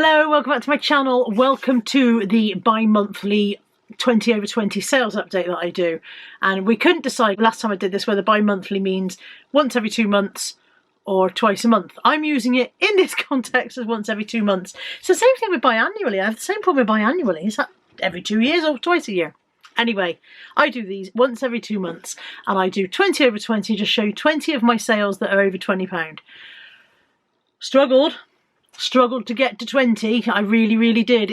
Hello, welcome back to my channel. Welcome to the bi-monthly 20 over 20 sales update that I do. And we couldn't decide last time I did this whether bi-monthly means once every 2 months or twice a month. I'm using it in this context as once every 2 months. It's the same thing with biannually. I have the same problem with biannually. Is that every 2 years or twice a year? Anyway, I do these once every 2 months and I do 20 over 20, just show you 20 of my sales that are over £20. Struggled to get to 20. I really did.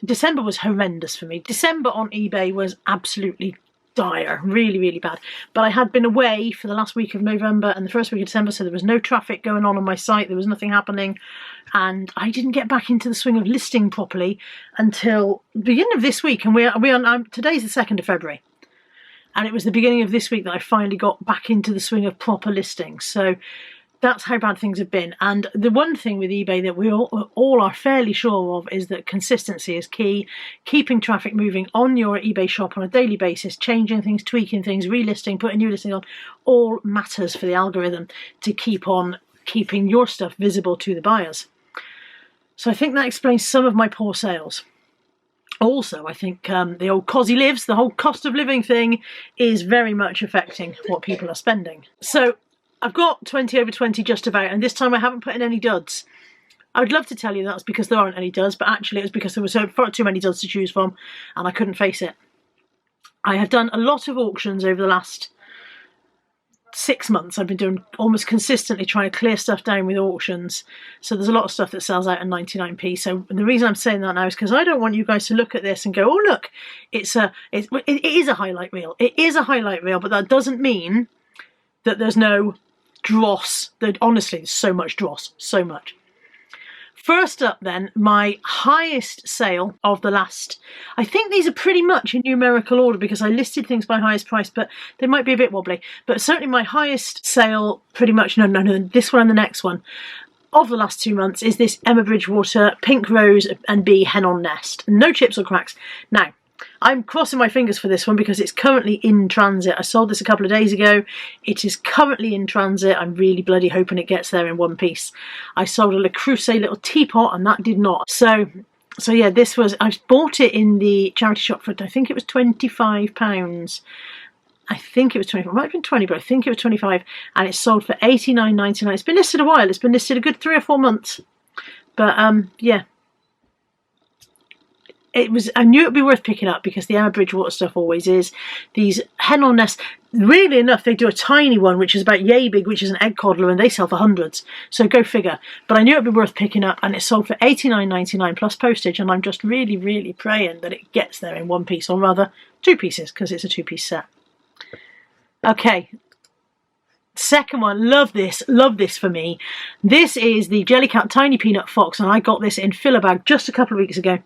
December was horrendous for me. December on eBay was absolutely dire, really bad. But I had been away for the last week of November and the first week of December, so there was no traffic going on my site. There was nothing happening, and I didn't get back into the swing of listing properly until the beginning of this week. And today's the 2nd of February, and it was the beginning of this week that I finally got back into the swing of proper listings. So that's how bad things have been. And the one thing with eBay that we all are fairly sure of is that consistency is key. Keeping traffic moving on your eBay shop on a daily basis, changing things, tweaking things, relisting, putting new listings on, all matters for the algorithm to keep on keeping your stuff visible to the buyers. So I think that explains some of my poor sales. Also, I think the old cosy lives, the whole cost of living thing, is very much affecting what people are spending. So I've got 20 over 20 just about, and this time I haven't put in any duds. I would love to tell you that's because there aren't any duds, but actually it was because there were far too many duds to choose from and I couldn't face it. I have done a lot of auctions over the last 6 months. I've been doing almost consistently trying to clear stuff down with auctions. So there's a lot of stuff that sells out at 99p. So the reason I'm saying that now is because I don't want you guys to look at this and go, oh look, it is a highlight reel. It is a highlight reel, but that doesn't mean that there's no dross. Honestly, there's so much dross, so much. First up then, my highest sale of the last, I think these are pretty much in numerical order because I listed things by highest price, but they might be a bit wobbly. But certainly my highest sale, pretty much, no, this one and the next one, of the last 2 months is this Emma Bridgewater Pink Rose and Bee Hen on Nest. No chips or cracks. Now, I'm crossing my fingers for this one because it's currently in transit. I sold this a couple of days ago. It is currently in transit. I'm really bloody hoping it gets there in one piece. I sold a Le Creuset little teapot and that did not. So yeah, this was, I bought it in the charity shop for, I think it was £25. I think it was 25. It might have been 20, but I think it was 25. And it's sold for £89.99. It's been listed a while. It's been listed a good 3 or 4 months. But yeah. I knew it would be worth picking up because the Emma Bridgewater stuff always is. These hen on nest, really enough, they do a tiny one which is about yay big, which is an egg coddler, and they sell for hundreds. So go figure. But I knew it would be worth picking up, and it's sold for £89.99 plus postage, and I'm just really praying that it gets there in one piece, or rather 2 pieces, because it's a 2-piece set. Okay. Second one, love this for me. This is the Jellycat Tiny Peanut Fox, and I got this in fill-a-bag just a couple of weeks ago.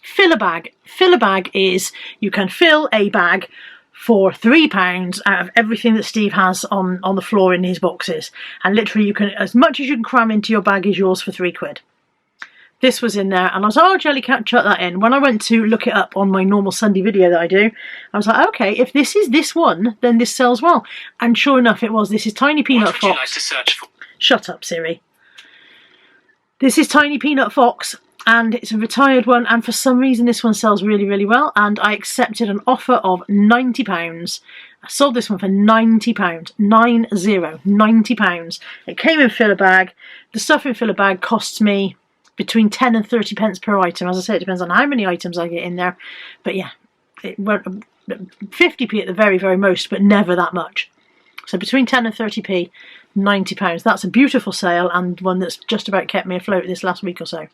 Fill-a-bag. Fill-a-bag is, you can fill a bag for £3 out of everything that Steve has on the floor in his boxes. And literally you can, as much as you can cram into your bag is yours for £3. This was in there and I was like, oh, Jellycat, chuck that in. When I went to look it up on my normal Sunday video that I do, I was like, okay, if this is this one, then this sells well. And sure enough it was. This is Tiny Peanut Fox. What would you like to search for? Shut up, Siri. This is Tiny Peanut Fox. And it's a retired one, and for some reason this one sells really well, and I accepted an offer of £90. I sold this one for £90. £90. It came in fill-a-bag. The stuff in fill-a-bag costs me between 10 and 30 pence per item. As I say, it depends on how many items I get in there. But yeah, it went 50p at the very most, but never that much. So between 10 and 30p, £90. That's a beautiful sale, and one that's just about kept me afloat this last week or so.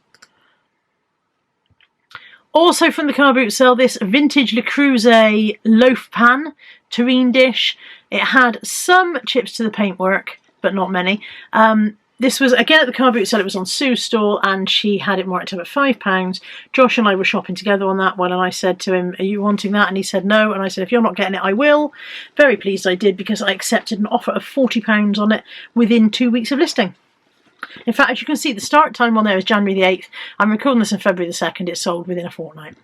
Also from the car boot sale, this vintage Le Creuset loaf pan, terrine dish. It had some chips to the paintwork, but not many. This was, again, at the car boot sale. It was on Sue's stall, and she had it marked up at £5. Josh and I were shopping together on that one, and I said to him, are you wanting that? And he said no, and I said, if you're not getting it, I will. Very pleased I did, because I accepted an offer of £40 on it within 2 weeks of listing. In fact, as you can see, the start time on there is January the 8th. I'm recording this on February the 2nd. It's sold within a fortnight.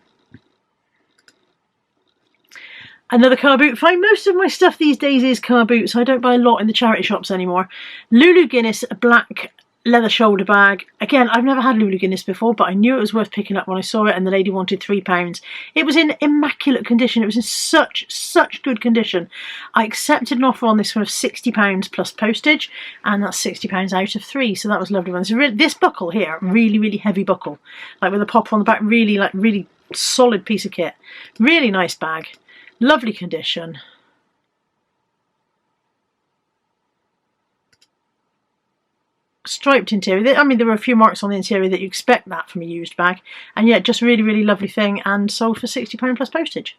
Another car boot find. Most of my stuff these days is car boots. I don't buy a lot in the charity shops anymore. Lulu Guinness Black leather shoulder bag. Again, I've never had Lulu Guinness before, but I knew it was worth picking up when I saw it, and the lady wanted £3. It was in immaculate condition. It was in such good condition. I accepted an offer on this one of £60 plus postage, and that's £60 out of 3, so that was a lovely one. So this buckle here, really heavy buckle, like with a popper on the back, really solid piece of kit. Really nice bag, lovely condition. Striped interior. I mean, there were a few marks on the interior that you expect that from a used bag, and yet just really lovely thing, and sold for £60 plus postage.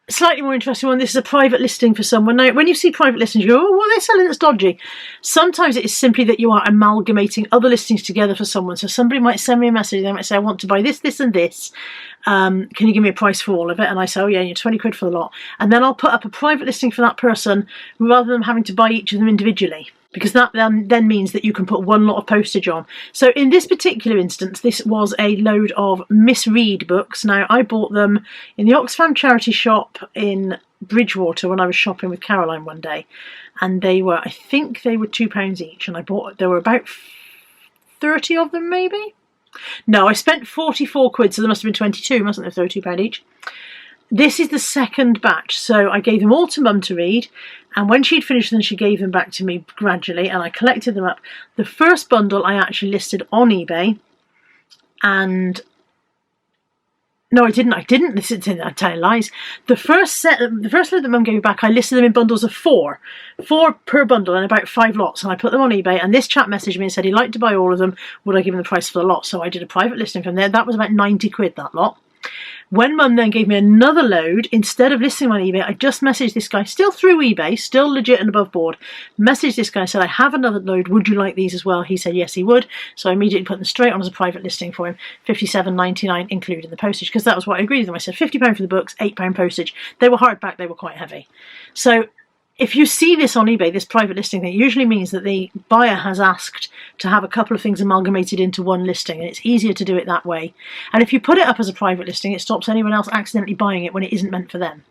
Slightly more interesting one. This is a private listing for someone. Now, when you see private listings, you go, oh, what are they selling that's dodgy? Sometimes it is simply that you are amalgamating other listings together for someone. So somebody might send me a message. They might say, I want to buy this, this and this. Can you give me a price for all of it? And I say, oh yeah, you're 20 quid for the lot. And then I'll put up a private listing for that person rather than having to buy each of them individually, because that then means that you can put one lot of postage on. So in this particular instance, this was a load of Miss Read books. Now, I bought them in the Oxfam charity shop in Bridgewater when I was shopping with Caroline one day, and they were, I think they were £2 each, and there were about 30 of them maybe? No, I spent 44 quid, so there must have been 22, mustn't there? They were £2 each. This is the second batch, so I gave them all to Mum to read, and when she'd finished them, she gave them back to me gradually, and I collected them up. The first bundle I actually listed on eBay, and no, I didn't. I tell lies. The first load that Mum gave me back, I listed them in bundles of 4 per bundle, and about 5 lots, and I put them on eBay. And this chap messaged me and said he'd like to buy all of them. Would I give him the price for the lot? So I did a private listing from there. That was about 90 quid, that lot. When Mum then gave me another load, instead of listing them on eBay, I just messaged this guy, still through eBay, still legit and above board, messaged this guy and said, I have another load, would you like these as well? He said yes, he would. So I immediately put them straight on as a private listing for him, £57.99 including the postage, because that was what I agreed with them. I said £50 for the books, £8 postage. They were hardback, they were quite heavy. So if you see this on eBay, this private listing thing, it usually means that the buyer has asked to have a couple of things amalgamated into one listing, and it's easier to do it that way. And if you put it up as a private listing, it stops anyone else accidentally buying it when it isn't meant for them.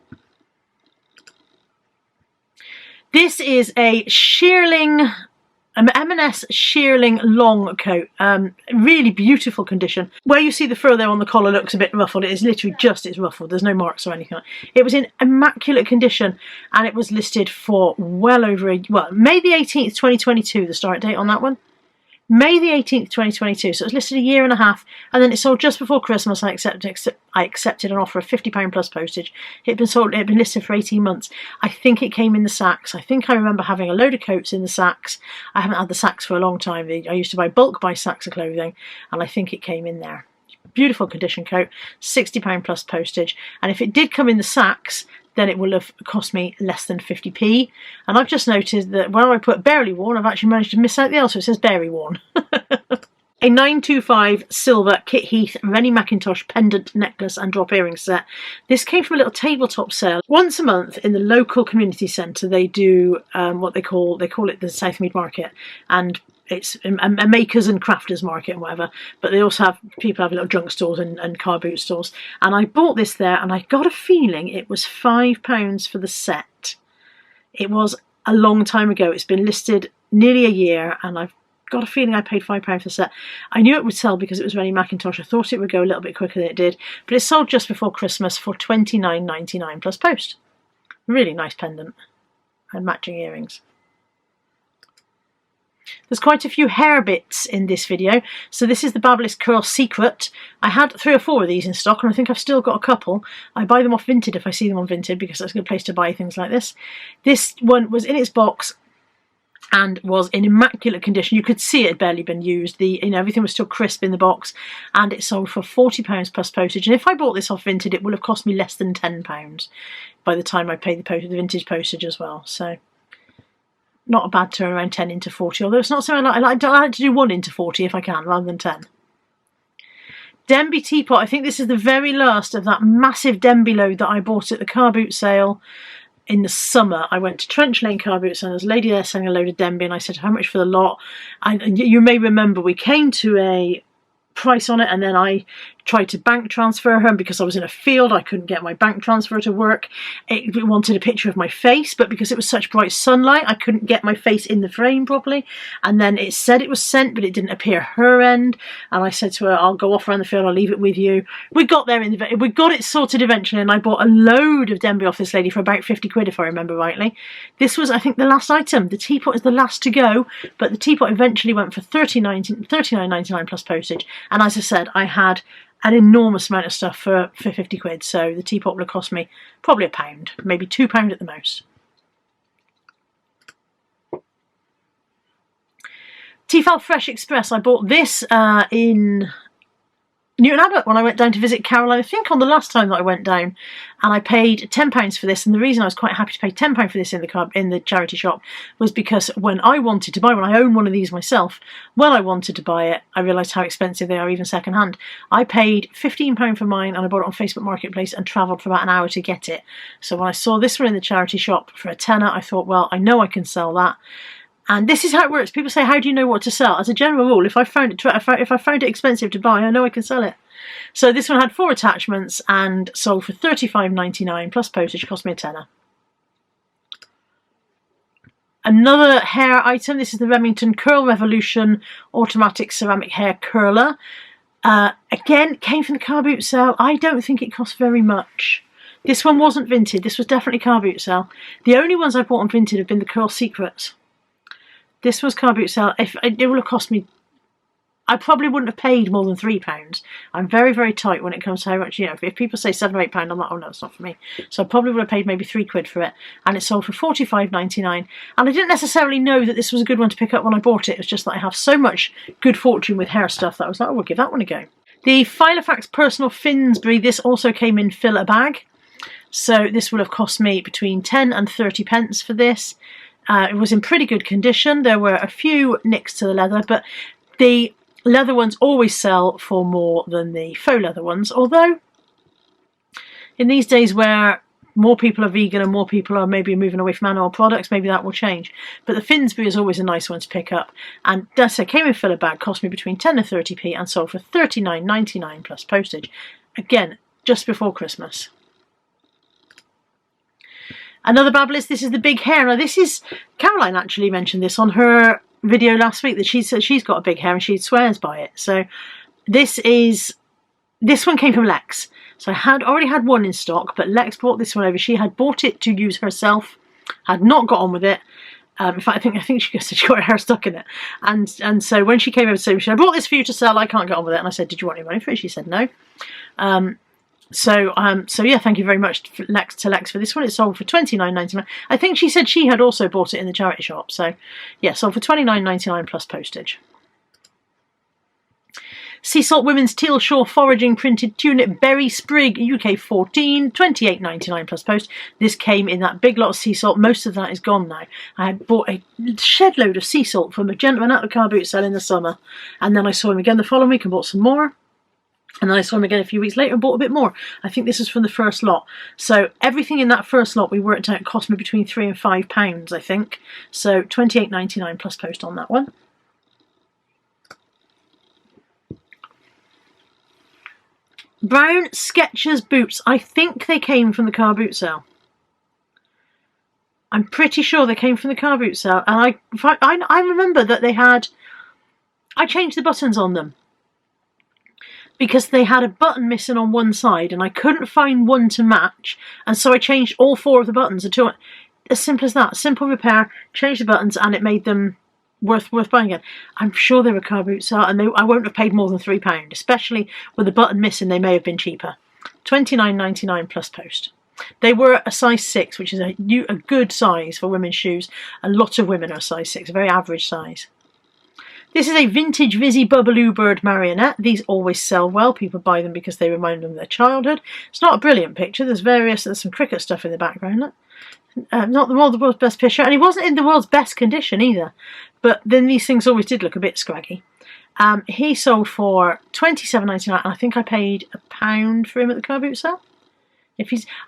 This is a shearling, an M&S shearling long coat, really beautiful condition. Where you see the fur there on the collar looks a bit ruffled, it is literally just, it's ruffled, there's no marks or anything. It was in immaculate condition, and it was listed for well over May the 18th 2022, the start date on that one. May the 18th 2022, so it was listed a year and a half, and then it sold just before Christmas. I accepted an offer of £50 plus postage. It had been listed for 18 months. I think it came in the sacks. I think I remember having a load of coats in the sacks. I haven't had the sacks for a long time. I used to buy sacks of clothing, and I think it came in there. Beautiful condition coat, £60 plus postage, and if it did come in the sacks, then it will have cost me less than 50p. And I've just noticed that where I put barely worn, I've actually managed to miss out the L, so it says barely worn. A 925 silver Kit Heath Rennie Mackintosh pendant necklace and drop earring set. This came from a little tabletop sale. Once a month in the local community centre, they do what they call it the Southmead Market, and it's a makers and crafters market and whatever, but they also have little junk stores and car boot stores, and I bought this there, and I got a feeling it was £5 for the set. It was a long time ago. It's been listed nearly a year, and I've got a feeling I paid £5 for the set. I knew it would sell because it was Rennie Mackintosh. I thought it would go a little bit quicker than it did, but it sold just before Christmas for £29.99 plus post. Really nice pendant and matching earrings. There's quite a few hair bits in this video. So this is the Babyliss Curl Secret. I had 3 or 4 of these in stock, and I think I've still got a couple. I buy them off Vinted if I see them on Vinted, because that's a good place to buy things like this. This one was in its box and was in immaculate condition. You could see it had barely been used. Everything was still crisp in the box, and it sold for £40 plus postage. And if I bought this off Vinted, it would have cost me less than £10 by the time I paid the vintage postage as well. So not a bad turnaround, 10 into 40, although it's not something I like to do 1 into 40 if I can, rather than 10. Denby teapot. I think this is the very last of that massive Denby load that I bought at the car boot sale in the summer. I went to Trench Lane car boot sale, and there was a lady there selling a load of Denby, and I said, how much for the lot? And you may remember we came to a price on it, and then I tried to bank transfer her, and because I was in a field I couldn't get my bank transfer to work. It wanted a picture of my face, but because it was such bright sunlight I couldn't get my face in the frame properly, and then it said it was sent but it didn't appear her end, and I said to her, I'll go off around the field, I'll leave it with you. We got there we got it sorted eventually, and I bought a load of Denby off this lady for about 50 quid if I remember rightly. This was, I think, the last item. The teapot is the last to go, but the teapot eventually went for $39.99 plus postage, and as I said, I had an enormous amount of stuff for 50 quid, so the teapot would have cost me probably £1, maybe £2 at the most. Tefal Fresh Express, I bought this in Newton Abbot when I went down to visit Caroline, I think on the last time that I went down, and I paid £10 for this, and the reason I was quite happy to pay £10 for this in the charity shop was because when I wanted to buy one, I own one of these myself, when I wanted to buy it, I realised how expensive they are even second hand. I paid £15 for mine, and I bought it on Facebook Marketplace and travelled for about an hour to get it. So when I saw this one in the charity shop for a tenner, I thought, well, I know I can sell that. And this is how it works. People say, how do you know what to sell? As a general rule, if I found it expensive to buy, I know I can sell it. So this one had 4 attachments and sold for $35.99 plus postage, cost me a tenner. Another hair item, this is the Remington Curl Revolution Automatic Ceramic Hair Curler. Again, came from the car boot sale. I don't think it cost very much. This one wasn't Vinted, this was definitely car boot sale. The only ones I bought on Vinted have been the Curl Secrets. This was car boot sale. It would have cost me, I probably wouldn't have paid more than £3. I'm very, very tight when it comes to how much, you know, if people say £7 or £8, I'm like, oh no, it's not for me. So I probably would have paid maybe £3 for it. And it sold for $45.99. And I didn't necessarily know that this was a good one to pick up when I bought it. It was just that I have so much good fortune with hair stuff that I was like, oh, we'll give that one a go. The Filofax Personal Finsbury, this also came in fill a bag. So this would have cost me between 10 and 30 pence for this. It was in pretty good condition. There were a few nicks to the leather, but the leather ones always sell for more than the faux leather ones. Although, in these days where more people are vegan and more people are maybe moving away from animal products, maybe that will change. But the Finsbury is always a nice one to pick up. And that's it, came in filler bag, cost me between 10 and 30p and sold for $39.99 plus postage. Again, just before Christmas. Another Babblist, this is the big hair. Now this is, Caroline actually mentioned this on her video last week, that she said she's got a big hair and she swears by it. So this one came from Lex. So I had already had one in stock, but Lex brought this one over. She had bought it to use herself, had not got on with it. In fact, I think she said she got her hair stuck in it. And so when she came over to say, I brought this for you to sell, I can't get on with it. And I said, did you want any money for it? She said no. So yeah, thank you very much to Lex for this one. It sold for $29.99. I think she said she had also bought it in the charity shop. So yeah, sold for $29.99 plus postage. Sea Salt Women's Teal Shore Foraging Printed Tunic Berry Sprig UK 14, $28.99 plus post. This came in that big lot of sea salt. Most of that is gone now. I had bought a shed load of sea salt from a gentleman at the car boot sale in the summer, and then I saw him again the following week and bought some more. And then I saw him again a few weeks later and bought a bit more. I think this is from the first lot. So everything in that first lot we worked out cost me between £3 and £5, I think. So $28.99 plus post on that one. Brown Skechers boots. I think they came from the car boot sale. I'm pretty sure they came from the car boot sale. And I remember that they had, I changed the buttons on them, because they had a button missing on one side and I couldn't find one to match, and so I changed all 4 of the buttons until, as simple as that, simple repair, changed the buttons and it made them worth buying again. I'm sure they were car boot sale, and I won't have paid more than £3, especially with the button missing. They may have been cheaper. $29.99 plus post. They were a size 6, which is a good size for women's shoes. A lot of women are size 6, a very average size. This is a vintage Vizzy Bubbaloo Bird marionette. These always sell well. People buy them because they remind them of their childhood. It's not a brilliant picture. There's some cricket stuff in the background. Look. Not the world's best picture, and he wasn't in the world's best condition either. But then these things always did look a bit scraggy. He sold for $27.99, and I think I paid £1 for him at the car boot sale.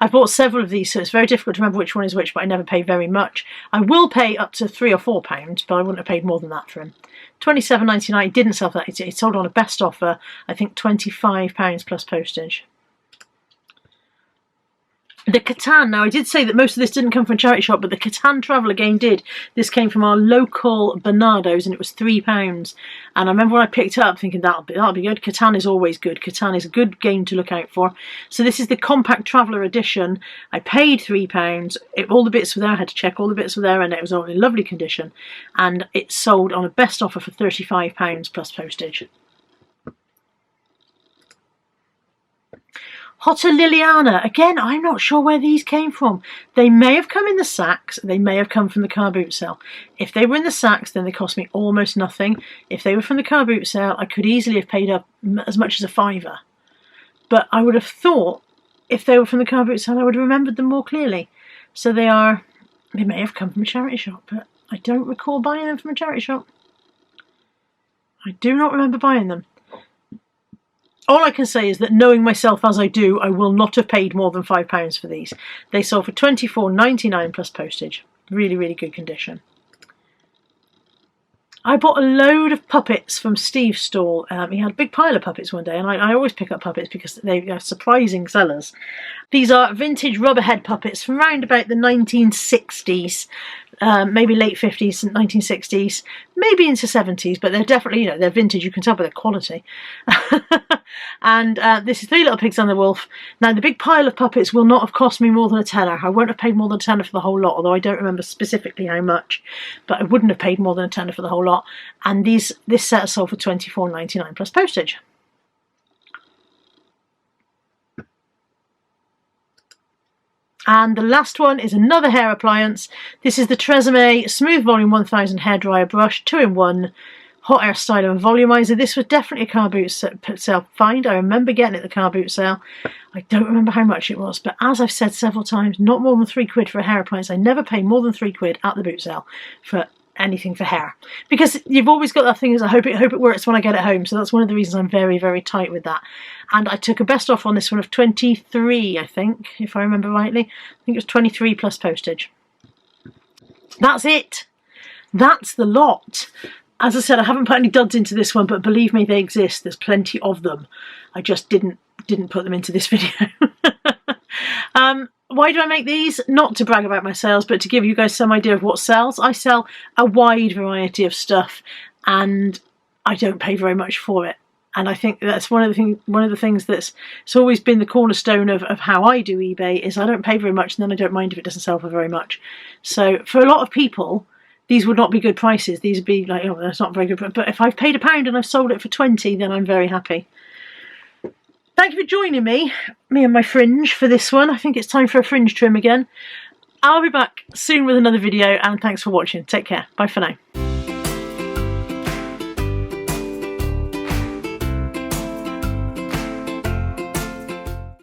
I've bought several of these, so it's very difficult to remember which one is which, but I never pay very much. I will pay up to £3 or £4, but I wouldn't have paid more than that for him. £27.99. It didn't sell for that. It sold on a best offer, I think £25 plus postage. The Catan, now I did say that most of this didn't come from a charity shop, but the Catan Traveller game did. This came from our local Bernardo's and it was £3. And I remember when I picked it up thinking that'll be good. Catan is always good. Catan is a good game to look out for. So this is the Compact Traveller edition. I paid £3. All the bits were there. I had to check all the bits were there and it was all in lovely condition. And it sold on a best offer for £35 plus postage. Hotter Liliana. Again, I'm not sure where these came from. They may have come in the sacks. They may have come from the car boot sale. If they were in the sacks, then they cost me almost nothing. If they were from the car boot sale, I could easily have paid up as much as a £5. But I would have thought if they were from the car boot sale, I would have remembered them more clearly. So they may have come from a charity shop, but I don't recall buying them from a charity shop. I do not remember buying them. All I can say is that knowing myself as I do, I will not have paid more than £5 for these. They sold for £24.99 plus postage. Really, really good condition. I bought a load of puppets from Steve's stall. He had a big pile of puppets one day, and I always pick up puppets because they are surprising sellers. These are vintage rubberhead puppets from around about the 1960s, maybe late 50s and 1960s, maybe into 70s, but they're definitely, they're vintage. You can tell by their quality. And this is Three Little Pigs and the Wolf. Now, the big pile of puppets will not have cost me more than a tenner. I won't have paid more than a tenner for the whole lot, although I don't remember specifically how much, but I wouldn't have paid more than a tenner for the whole lot. And this set sold for £24.99 plus postage. And the last one is another hair appliance. This is the Tresemme Smooth Volume 1000 Hairdryer Brush, 2-in-1, hot air styler and volumizer. This was definitely a car boot sale find. I remember getting it at the car boot sale. I don't remember how much it was, but as I've said several times, not more than £3 for a hair appliance. I never pay more than £3 at the boot sale for anything for hair, because you've always got that thing is I hope it works when I get it home. So that's one of the reasons I'm very, very tight with that. And I took a best offer on this one of 23, I think, if I remember rightly. I think it was 23 plus postage. That's it. That's the lot. As I said, I haven't put any duds into this one, but believe me, they exist. There's plenty of them. I just didn't put them into this video. Why do I make these? Not to brag about my sales, but to give you guys some idea of what sells. I sell a wide variety of stuff, and I don't pay very much for it. And I think that's one of the things that's it's always been the cornerstone of how I do eBay, is I don't pay very much, and then I don't mind if it doesn't sell for very much. So for a lot of people, these would not be good prices. These would be like, oh, that's not very good. But if I've paid £1 and I've sold it for 20, then I'm very happy. Thank you for joining me and my fringe for this one. I think it's time for a fringe trim again. I'll be back soon with another video, and thanks for watching. Take care. Bye for now.